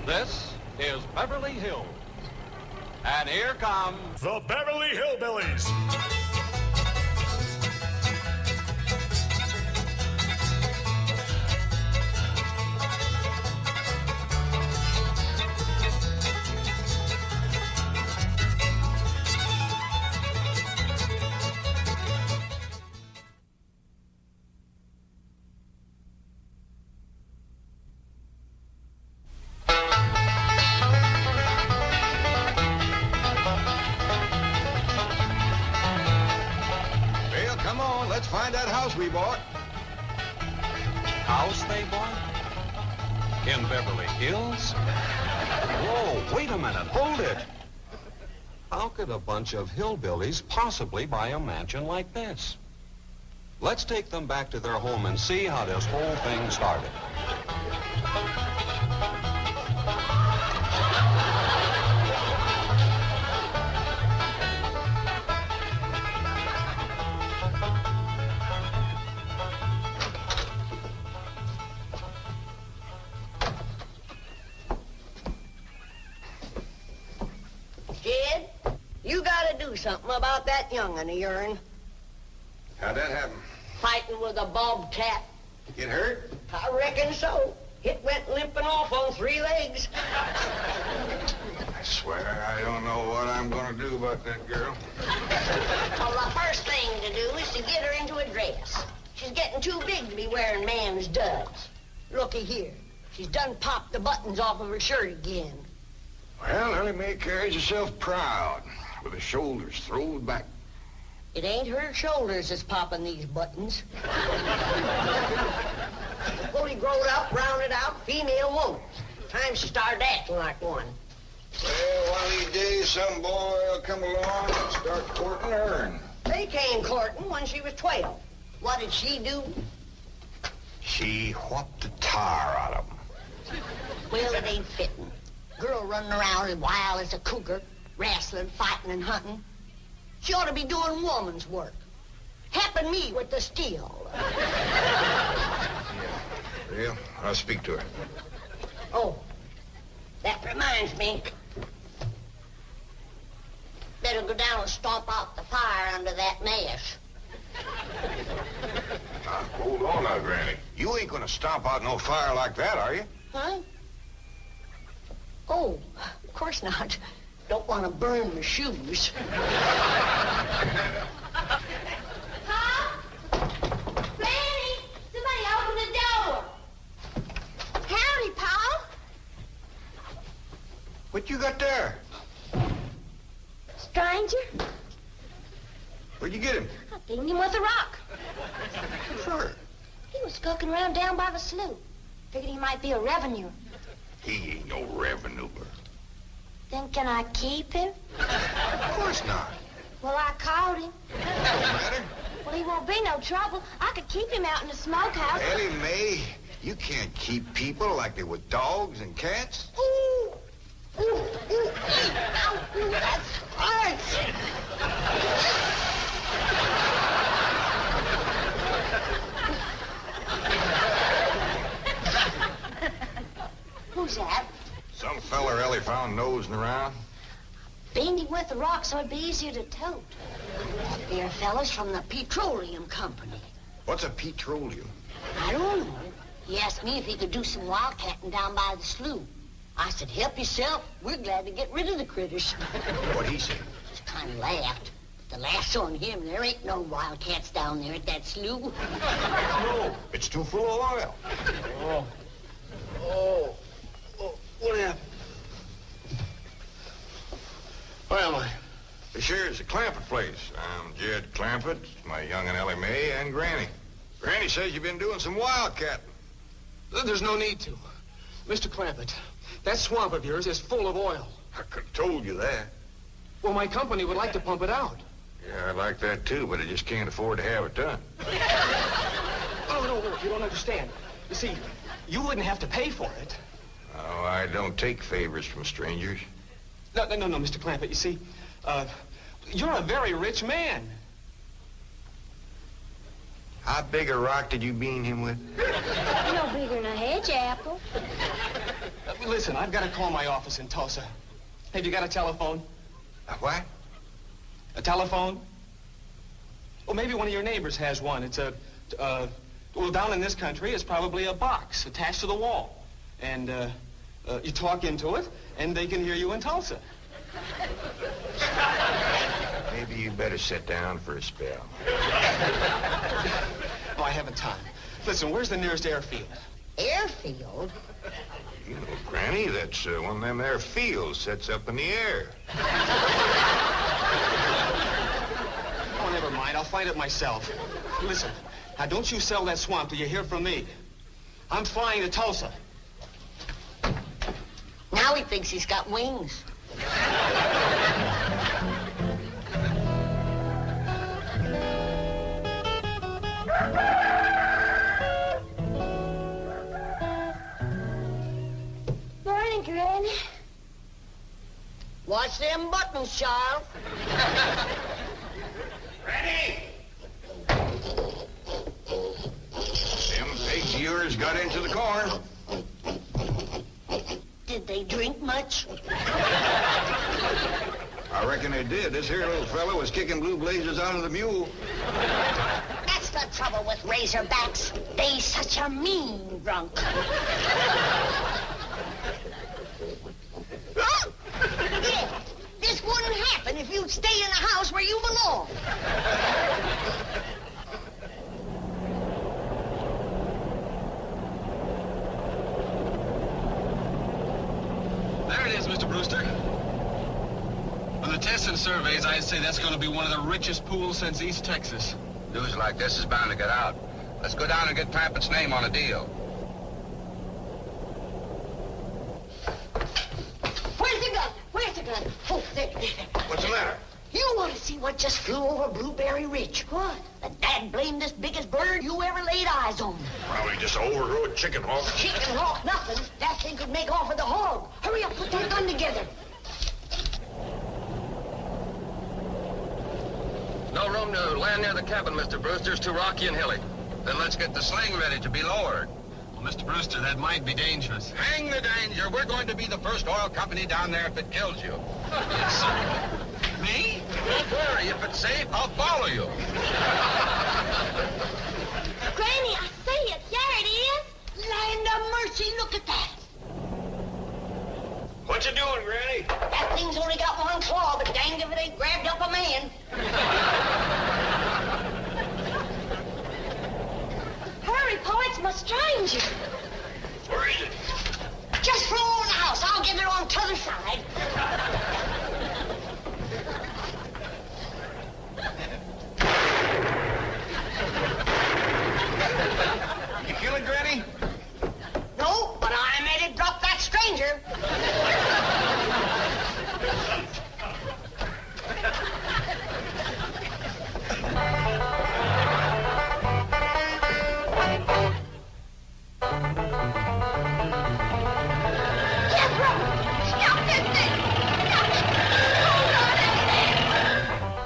This is Beverly Hills. And here come the Beverly Hillbillies. Let's find that house we bought. House they bought? In Beverly Hills? Whoa, wait a minute, hold it. How could a bunch of hillbillies possibly buy a mansion like this? Let's take them back to their home and see how this whole thing started. You gotta do something about that young'un of yourn. How'd that happen? Fighting with a bobcat. Get hurt? I reckon so. It went limping off on 3 legs. I swear I don't know what I'm gonna do about that girl. Well, the first thing to do is to get her into a dress. She's getting too big to be wearing man's duds. Looky here. She's done popped the buttons off of her shirt again. Well, Ellie Mae carries herself proud, with her shoulders throwed back. It ain't her shoulders that's popping these buttons. Fully growed up, rounded out, female woman. Time she started acting like one. Well, one of these days, some boy will come along and start courting her. They came courting when she was 12. What did she do? She whopped the tar out of them. Well, it ain't fitting. Girl running around as wild as a cougar, wrestling, fighting, and hunting. She ought to be doing woman's work. Helping me with the steel. Well, I'll speak to her. Oh, that reminds me. Better go down and stomp out the fire under that mess. Hold on now, Granny. You ain't gonna stomp out no fire like that, are you? Huh? Oh, of course not. Don't want to burn my shoes. Huh? Granny! Somebody open the door! Howdy, Pa. What you got there? Stranger? Where'd you get him? I dinged him with a rock. Sure. He was skulking around down by the slough. Figured he might be a revenue. He ain't no revenue. Then can I keep him? Of course not. Well, I caught him. Don't matter. Well, he won't be no trouble. I could keep him out in the smokehouse. Ellie Mae, you can't keep people like they were dogs and cats. Ooh! Ooh! Ooh! Ow! Ooh, that's hard! Who's that? Some feller Ellie found nosing around. Beaned him with the rock so it'd be easier to tote. They're fellas from the petroleum company. What's a petroleum? I don't know. He asked me if he could do some wildcatting down by the slough. I said, help yourself. We're glad to get rid of the critters. What'd he say? Just kind of laughed. The last on him, there ain't no wildcats down there at that slough. No, it's too full of oil. Oh, what happened? Where am I? This here is the Clampett place. I'm Jed Clampett, my young'un Ellie Mae, and Granny. Granny says you've been doing some wildcatting. There's no need to. Mr. Clampett, that swamp of yours is full of oil. I could have told you that. Well, my company would like to pump it out. Yeah, I'd like that too, but I just can't afford to have it done. No, you don't understand. You see, you wouldn't have to pay for it. Oh, I don't take favors from strangers. No, Mr. Clampett, you see, you're a very rich man. How big a rock did you bean him with? No bigger than a hedge apple. Listen, I've got to call my office in Tulsa. Have you got a telephone? A what? A telephone? Well, maybe one of your neighbors has one. It's well, down in this country, it's probably a box attached to the wall. And, you talk into it, and they can hear you in Tulsa. Maybe you better sit down for a spell. Oh, I haven't time. Listen, where's the nearest airfield? Airfield? You know, Granny, that's one of them there fields sets up in the air. Oh, never mind. I'll find it myself. Listen, now don't you sell that swamp till you hear from me. I'm flying to Tulsa. Now he thinks he's got wings. Morning, Granny. Watch them buttons, child. Granny! Them pigs of yours got into the corn. Did they drink much? I reckon they did. This here little fella was kicking blue blazes out of the mule. That's the trouble with razorbacks. They such a mean drunk. Yeah, this wouldn't happen if you'd stay in the house where you belong. There it is, Mr. Brewster. On the tests and surveys, I'd say that's going to be one of the richest pools since East Texas. News like this is bound to get out. Let's go down and get Clampetts' name on a deal. Where's the gun? Where's the gun? Oh, there. What's the matter? You want to see what just flew over Blueberry Ridge? What? The dad-blamed biggest bird you ever laid eyes on. Probably just an overgrown chicken hawk. Chicken hawk, nothing. That thing could make off with a hog. Hurry up, put that gun together. No room to land near the cabin, Mr. Brewster. It's too rocky and hilly. Then let's get the sling ready to be lowered. Well, Mr. Brewster, that might be dangerous. Hang the danger. We're going to be the first oil company down there if it kills you. Yes, sir. Me? Don't worry. If it's safe, I'll follow you. Granny, I see it. There it is. Land of mercy, look at that. What you doing, Granny? That thing's only got one claw, but danged if it ain't grabbed up a man. Hurry, Pa, it's my stranger. Where is it? Just throw over the house. I'll get it on t'other side. You kill it, Granny? No, but I made it drop that stranger.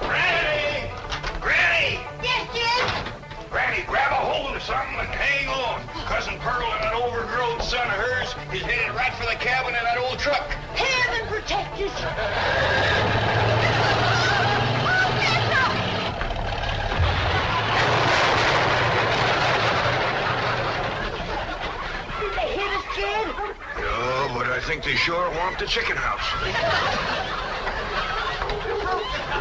Granny! Granny! Yes, Jim? Granny, grab a hold of something and hang on. Cousin Pearl and that overgrown son of hers is headed right for the cabin in that old truck. Heaven protect us. Did they hit us, kid? No, but I think they sure want the chicken house.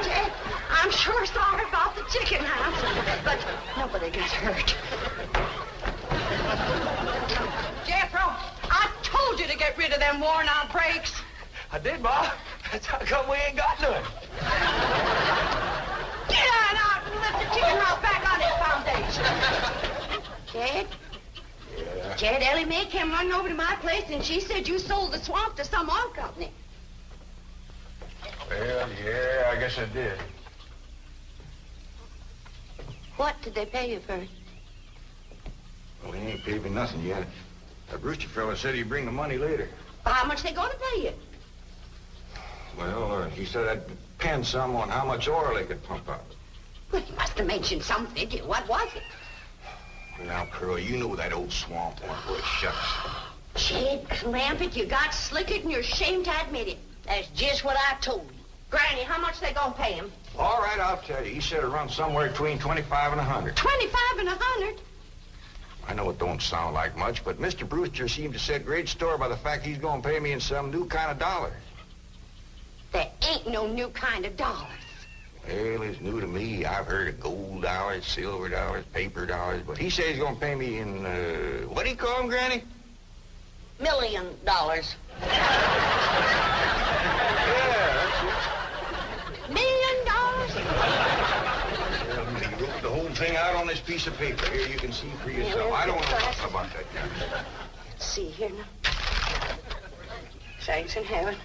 Jed, I'm sure sorry about the chicken house, but nobody got hurt. Jethro, I told you to get rid of them worn-out brakes. I did, Ma. That's how come we ain't got none. Get on out and lift the chicken house back on its foundation. Jed? Yeah. Jed, Ellie Mae came running over to my place, and she said you sold the swamp to some oil company. Well, yeah, I guess I did. What did they pay you for it? Well, he ain't paid me nothing yet. That Brewster fella said he'd bring the money later. How much they gonna pay you? Well, he said that depends some on how much oil they could pump out. Well, he must have mentioned some figure. What was it? Now, Pearl, you know that old swamp won't worth shucks. Jed Clampett, you got slicker and you're ashamed to admit it. That's just what I told you. Granny, how much they gonna pay him? All right, I'll tell you. He said it runs somewhere between 25 and 100. 25 and 100? I know it don't sound like much, but Mr. Brewster seemed to set great store by the fact he's going to pay me in some new kind of dollars. There ain't no new kind of dollars. Well, it's new to me. I've heard of gold dollars, silver dollars, paper dollars, but he says he's going to pay me in, what do you call them, Granny? $1 million. Yeah, $1 million? he wrote the whole thing out on this piece of paper. Here, you can see for yourself. I don't know nothing about that kind of stuff. Let's see here now. Thanks in heaven.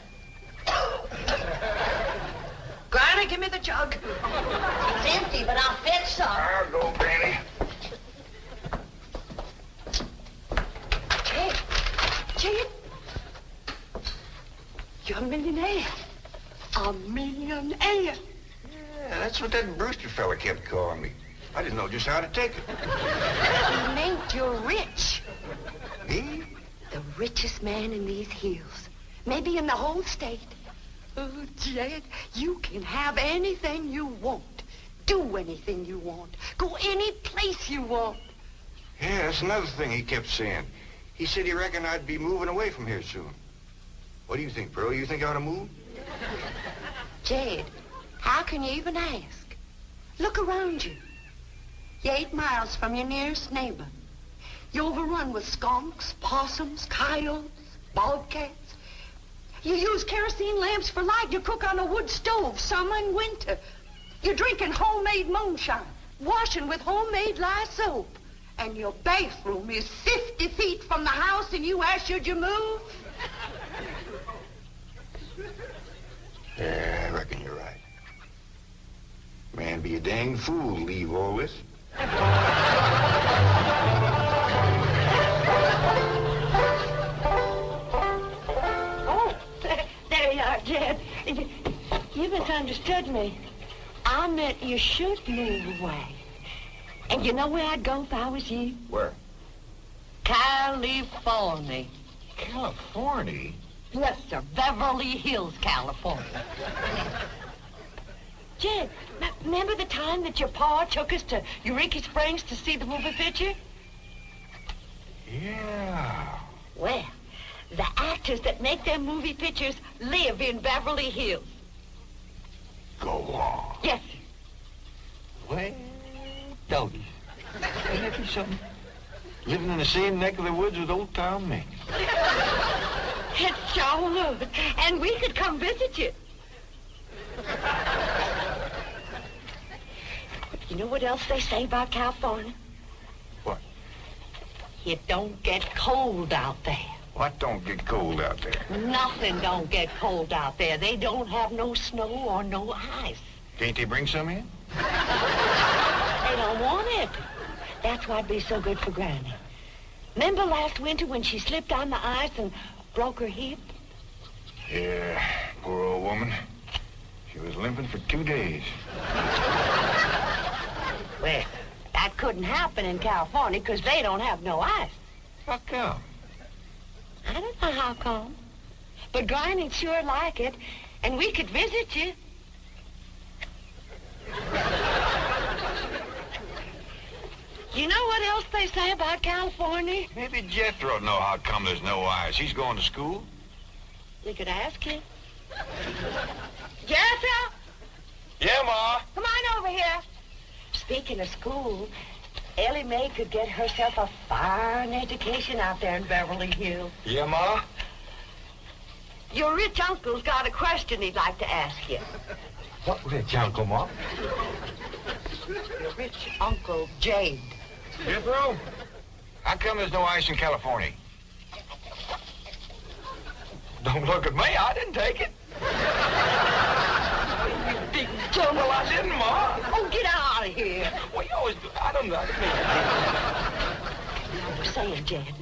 Granny, give me the jug. It's empty, but I'll fetch some. I'll go, Granny. Jed, you're a millionaire. A millionaire. Yeah, that's what that Brewster fella kept calling me. I didn't know just how to take it. He meant you're rich. Me? The richest man in these hills. Maybe in the whole state. Oh, Jed, you can have anything you want. Do anything you want. Go any place you want. Yeah, that's another thing he kept saying. He said he reckoned I'd be moving away from here soon. What do you think, Pearl? You think I ought to move? Jed, how can you even ask? Look around you. You're 8 miles from your nearest neighbor. You're overrun with skunks, possums, coyotes, bobcats. You use kerosene lamps for light. You cook on a wood stove, summer and winter. You're drinking homemade moonshine, washing with homemade lye soap. And your bathroom is 50 feet from the house, and you ask, should you move? Yeah, I reckon you're right. Man, be a dang fool to leave all this. Oh, there you are, Jed. You misunderstood me. I meant you should move away. And you know where I'd go if I was you? Where? California. California? Yes, sir. Beverly Hills, California. Jed, remember the time that your pa took us to Eureka Springs to see the movie picture? Yeah. Well, the actors that make their movie pictures live in Beverly Hills. Go on. Yes, sir. Well, doggies. Ain't that something? Living in the same neck of the woods with old Tom Mink. It sure would. And we could come visit you. You know what else they say about California? What? It don't get cold out there. What don't get cold out there? Nothing don't get cold out there. They don't have no snow or no ice. Can't they bring some in? They don't want it. That's why'd be so good for Granny. Remember last winter when she slipped on the ice and broke her hip? Yeah, poor old woman. She was limping for 2 days. Well, that couldn't happen in California because they don't have no ice. How come? I don't know how come. But Granny'd sure like it, and we could visit you. You know what else they say about California? Maybe Jethro'd know how come there's no ice. He's going to school. We could ask him. Jethro, Yeah, Ma. come on over here. Speaking of school, Ellie Mae could get herself a fine education out there in Beverly Hills. Yeah, Ma? Your rich uncle's got a question he'd like to ask you. What rich uncle, Ma? Your rich Uncle Jade. Jethro? How come there's no ice in California? Don't look at me. I didn't take it. Big dumb. Well, I didn't, Ma. Oh, get out of here. Well, you always do. I don't know. I'm saying, Jed,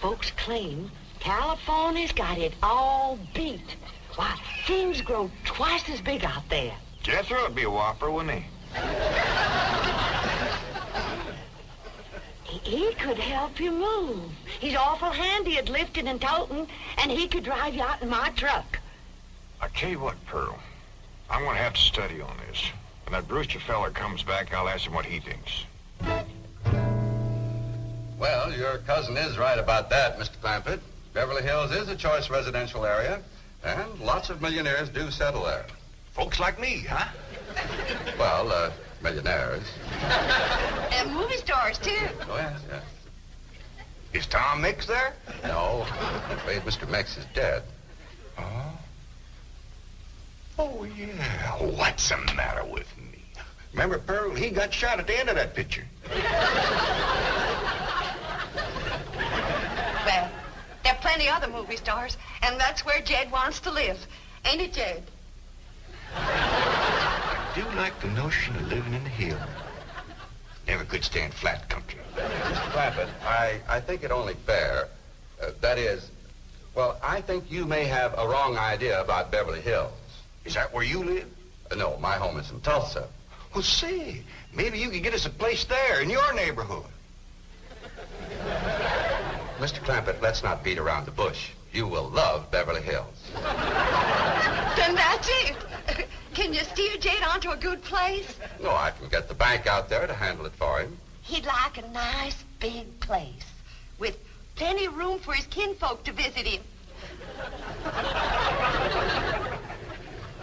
folks claim California's got it all beat. Why, things grow twice as big out there. Jethro would be a whopper, wouldn't he? he could help you move. He's awful handy at lifting and toting, and he could drive you out in my truck. I tell you what, Pearl. I'm going to have to study on this. When that Brewster feller comes back, I'll ask him what he thinks. Well, your cousin is right about that, Mr. Clampett. Beverly Hills is a choice residential area, and lots of millionaires do settle there. Folks like me, huh? Well, millionaires. And movie stars, too. Oh, yes, yes. Is Tom Mix there? No, I'm afraid Mr. Mix is dead. Oh? Oh, yeah. What's the matter with me? Remember, Pearl, he got shot at the end of that picture. Well, there are plenty other movie stars, and that's where Jed wants to live. Ain't it, Jed? I do like the notion of living in the hills. Never could stand flat country. Mr. Clampett, I think it only fair. That is, well, I think you may have a wrong idea about Beverly Hills. Is that where you live? No, my home is in Tulsa. Well, say, maybe you could get us a place there in your neighborhood. Mr. Clampett, let's not beat around the bush. You will love Beverly Hills. Then that's it. Can you steer Jed onto a good place? No, I can get the bank out there to handle it for him. He'd like a nice big place with plenty of room for his kinfolk to visit him.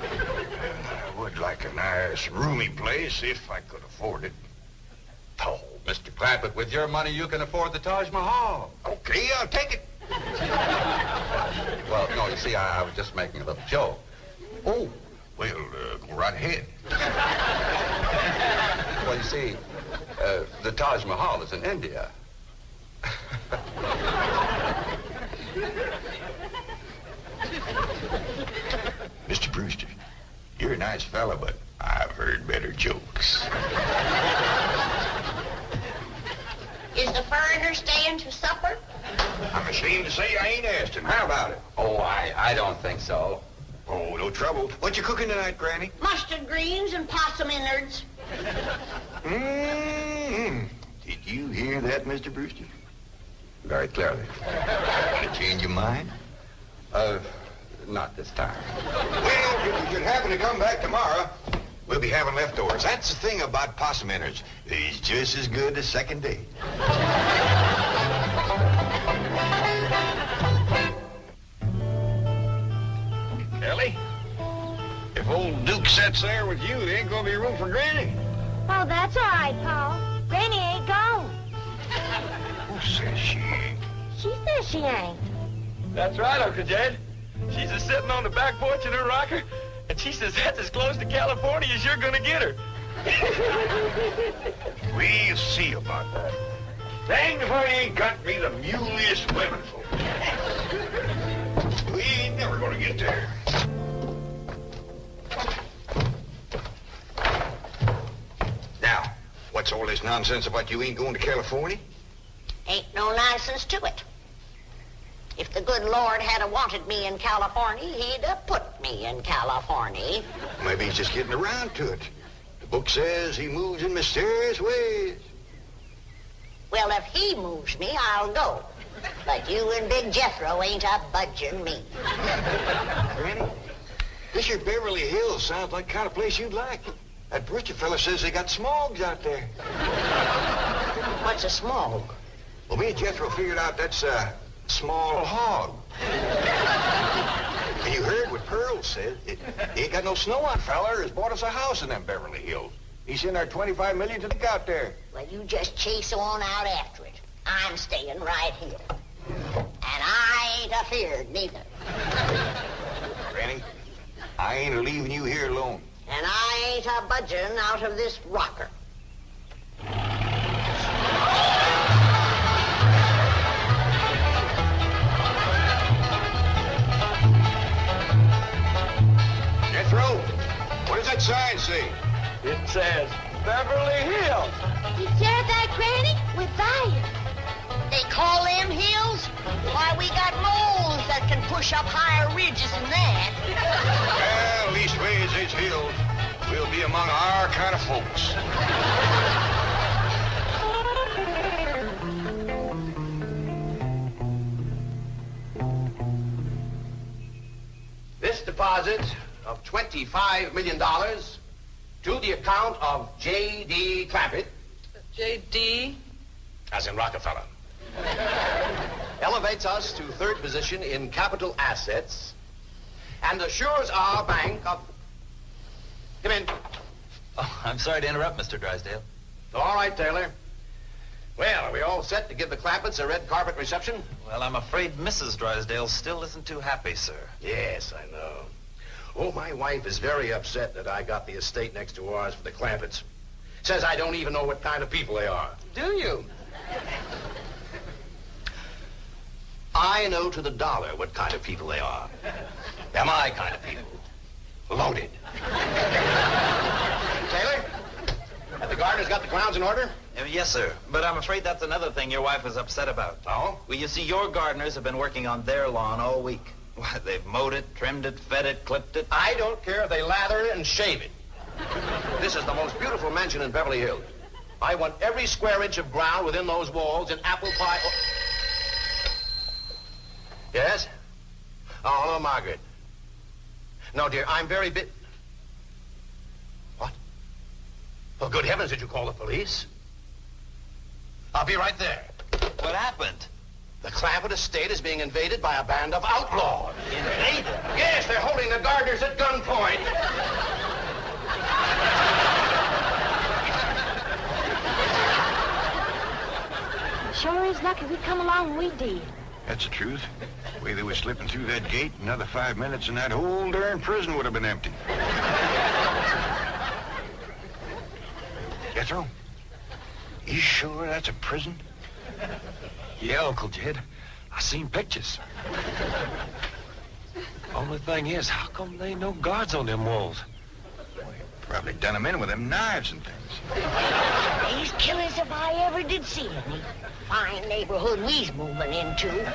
I would like a nice, roomy place if I could afford it. Oh, Mr. Clampett, with your money, you can afford the Taj Mahal. Okay, I'll take it. Well, no, you see, I was just making a little joke. Oh, well, go right ahead. Well, you see, the Taj Mahal is in India. Mr. Brewster, you're a nice fella, but I've heard better jokes. Is the foreigner staying to supper? I'm ashamed to say I ain't asked him. How about it? Oh, I don't think so. Oh, no trouble. What you cooking tonight, Granny? Mustard greens and possum innards. Mm-hmm. Did you hear that, Mr. Brewster? Very clearly. You change your mind? Not this time. Well, if you should happen to come back tomorrow, we'll be having leftovers. That's the thing about possum innards. It's just as good as second date. Ellie, if old Duke sits there with you, there ain't gonna be room for Granny. Oh, that's all right, Paul. Granny ain't gone. Who says she ain't? She says she ain't. That's right, Uncle Jed. She's just sitting on the back porch in her rocker, and she says that's as close to California as you're gonna get her. We'll see about that. Dang if I ain't got me the muliest women folk. We ain't never gonna get there. Now, what's all this nonsense about you ain't going to California? Ain't no nonsense to it. If the good Lord had wanted me in California, he'd have put me in California. Maybe he's just getting around to it. The book says he moves in mysterious ways. Well, if he moves me, I'll go. But you and Big Jethro ain't a budging me. Granny, this here Beverly Hills sounds like the kind of place you'd like. That Brewster fella says they got smogs out there. What's a smog? Well, me and Jethro figured out that's a small hog. And you heard what Pearl said. He ain't got no snow on, feller. Has bought us a house in them Beverly Hills. He's in our $25 million to look out there. Well, you just chase on out after it. I'm staying right here. And I ain't afeared neither. Granny, I ain't leaving you here alone. And I ain't a budging out of this rocker. Jethro, what does that sign say? It says Beverly Hills. You said that, Granny? We're there. They call them hills? Why, we got moles that can push up higher ridges than that. Well, leastways, it's hills. We'll be among our kind of folks. this deposit of $25 million to the account of J.D. Clampett. J.D.? As in Rockefeller. Elevates us to third position in capital assets and assures our bank of... Come in. Oh, I'm sorry to interrupt, Mr. Drysdale. All right, Taylor. Well, are we all set to give the Clampetts a red carpet reception? Well, I'm afraid Mrs. Drysdale still isn't too happy, sir. Yes, I know. Oh, my wife is very upset that I got the estate next to ours for the Clampetts. Says I don't even know what kind of people they are. Do you? I know to the dollar what kind of people they are. They're my kind of people. Loaded. Taylor, have the gardeners got the grounds in order? Yes, sir. But I'm afraid that's another thing your wife was upset about. Oh? Well, you see, your gardeners have been working on their lawn all week. Why, they've mowed it, trimmed it, fed it, clipped it. I don't care if they lather it and shave it. This is the most beautiful mansion in Beverly Hills. I want every square inch of ground within those walls in apple pie... Oh. Yes? Oh, hello, Margaret. No, dear, I'm very What? Oh, good heavens, did you call the police? I'll be right there. What happened? The Clampett estate is being invaded by a band of outlaws. Invaded? Yes, they're holding the gardeners at gunpoint. Sure is lucky we come along when we did. That's the truth. The way they were slipping through that gate, another 5 minutes and that whole darn prison would have been empty. Jethro, you sure that's a prison? Yeah, Uncle Jed. I seen pictures. Only thing is, how come there ain't no guards on them walls? Probably done them in with them knives and things. These killers if I ever did see any. Fine neighborhood we's moving into. You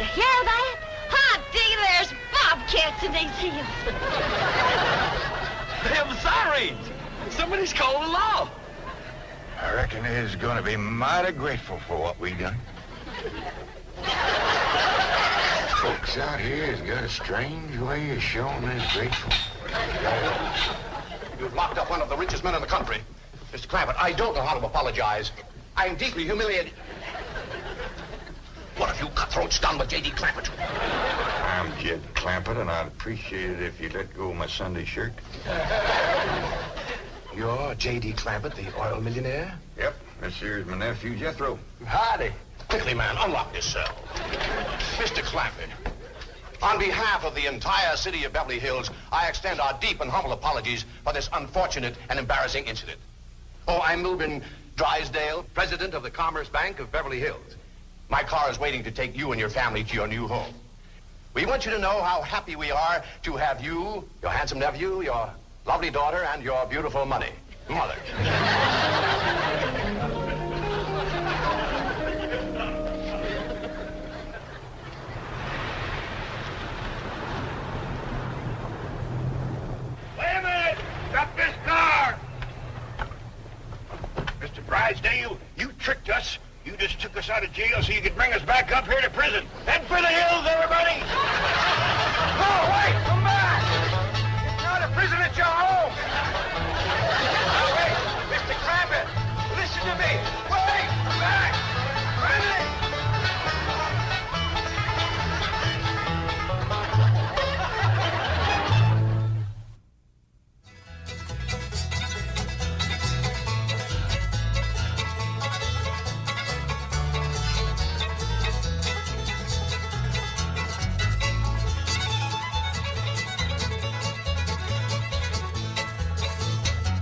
hear that? Hot diggity, there's bobcats in these hills. Them sirens! Somebody's called the law. I reckon they's gonna be mighty grateful for what we done. Folks out here has got a strange way of showing they're grateful. You've locked up one of the richest men in the country. Mr. Clampett, I don't know how to apologize. I am deeply humiliated. What have you cutthroats done with J.D. Clampett? I'm Jed Clampett, and I'd appreciate it if you'd let go of my Sunday shirt. You're J.D. Clampett, the oil millionaire? Yep, this here's my nephew, Jethro. Howdy. Quickly, man, unlock this cell. Mr. Clampett, on behalf of the entire city of Beverly Hills, I extend our deep and humble apologies for this unfortunate and embarrassing incident. Oh, I'm Milburn Drysdale, president of the Commerce Bank of Beverly Hills. My car is waiting to take you and your family to your new home. We want you to know how happy we are to have you, your handsome nephew, your lovely daughter, and your beautiful mother. Wait a minute! Stop this car! Mr. Drysdale, you tricked us. You just took us out of jail so you could bring us back up here to prison. Head for the hills, everybody! Oh, wait! Come back! It's not a prison, it's your home! Now, wait! Mr. Clampett, listen to me! Wait! Come back! Ready?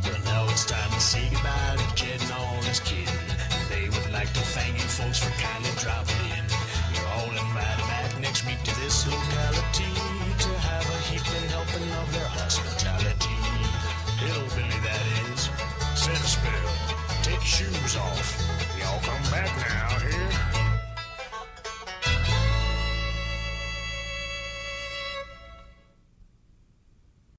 Well, now it's time to say goodbye to Jed and all his kin. They would like to thank you folks for kindly dropping in. You're all invited back next week to this locality to have a heaping helping of their hospitality.